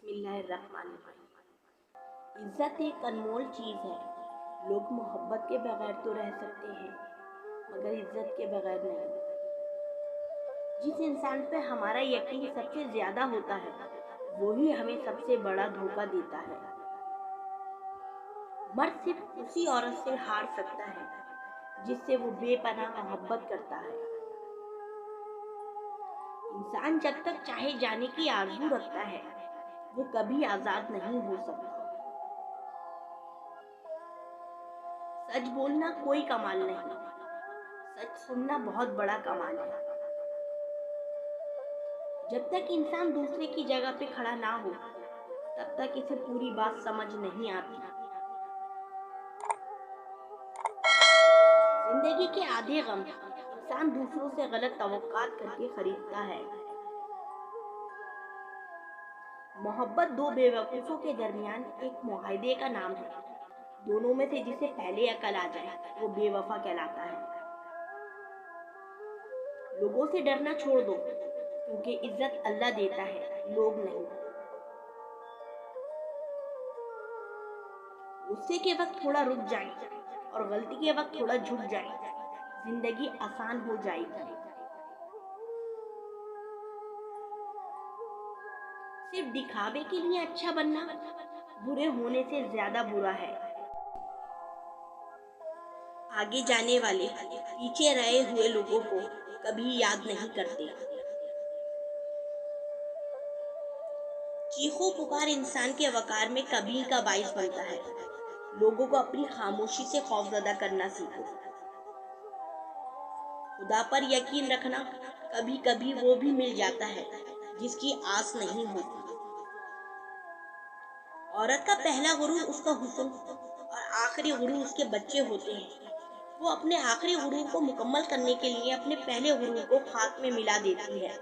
بسم اللہ الرحمن الرحیم۔ عزت ایک انمول چیز ہے۔ لوگ محبت کے بغیر تو رہ سکتے ہیں مگر عزت کے بغیر نہیں۔ جس انسان پہ ہمارا یقین سب سے زیادہ ہوتا ہے وہی ہمیں سب سے بڑا دھوکہ دیتا ہے۔ مرد صرف اسی عورت سے ہار سکتا ہے جس سے وہ بے پناہ محبت کرتا ہے۔ انسان جب تک چاہے جانے کی آرزو رکھتا ہے وہ کبھی آزاد نہیں ہو سکتا۔ سچ بولنا کوئی کمال نہیں، سچ سننا بہت بڑا کمال ہے۔ جب تک انسان دوسرے کی جگہ پہ کھڑا نہ ہو تب تک اسے پوری بات سمجھ نہیں آتی۔ زندگی کے آدھے غم انسان دوسروں سے غلط توقعات کر کے خریدتا ہے۔ محبت دو بے وقوفوں کے درمیان ایک معاہدے کا نام ہے۔ دونوں میں سے جسے پہلے عقل آ جائے وہ بے وفا کہلاتا ہے۔ لوگوں سے ڈرنا چھوڑ دو کیونکہ عزت اللہ دیتا ہے، لوگ نہیں۔ غصے کے وقت تھوڑا رک جائیں اور غلطی کے وقت تھوڑا جھک جائیں، زندگی آسان ہو جائے گی۔ صرف دکھاوے کے لیے اچھا بننا برے ہونے سے زیادہ برا ہے۔ آگے جانے والے پیچھے رہے ہوئے لوگوں کو کبھی یاد نہیں کرتے۔ چیخو پکار انسان کے وقار میں کمی کا باعث بنتا ہے۔ لوگوں کو اپنی خاموشی سے خوفزدہ کرنا سیکھو۔ خدا پر یقین رکھنا کبھی کبھی وہ بھی مل جاتا ہے جس کی آس نہیں ہوتی۔ عورت کا پہلا غرور اس کا حسن اور آخری غرور اس کے بچے ہوتے ہیں۔ وہ اپنے آخری غرور کو مکمل کرنے کے لیے اپنے پہلے غرور کو خاک میں ملا دیتی ہے۔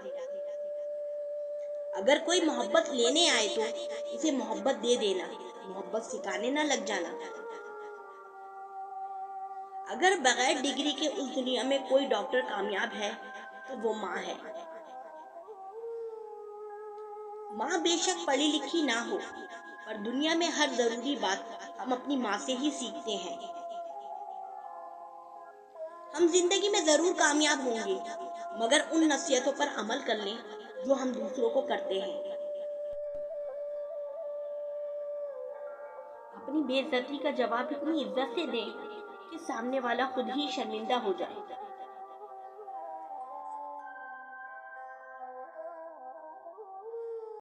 اگر کوئی محبت لینے آئے تو اسے محبت دے دینا، محبت سکھانے نہ لگ جانا۔ اگر بغیر ڈگری کے اس دنیا میں کوئی ڈاکٹر کامیاب ہے تو وہ ماں ہے۔ ماں بے شک پڑھی لکھی نہ ہو پر دنیا میں ہر ضروری بات ہم اپنی ماں سے ہی سیکھتے ہیں۔ ہم زندگی میں ضرور کامیاب ہوں گے مگر ان نصیحتوں پر عمل کر لیں جو ہم دوسروں کو کرتے ہیں۔ اپنی بے عزتی کا جواب اتنی عزت سے دیں کہ سامنے والا خود ہی شرمندہ ہو جائے۔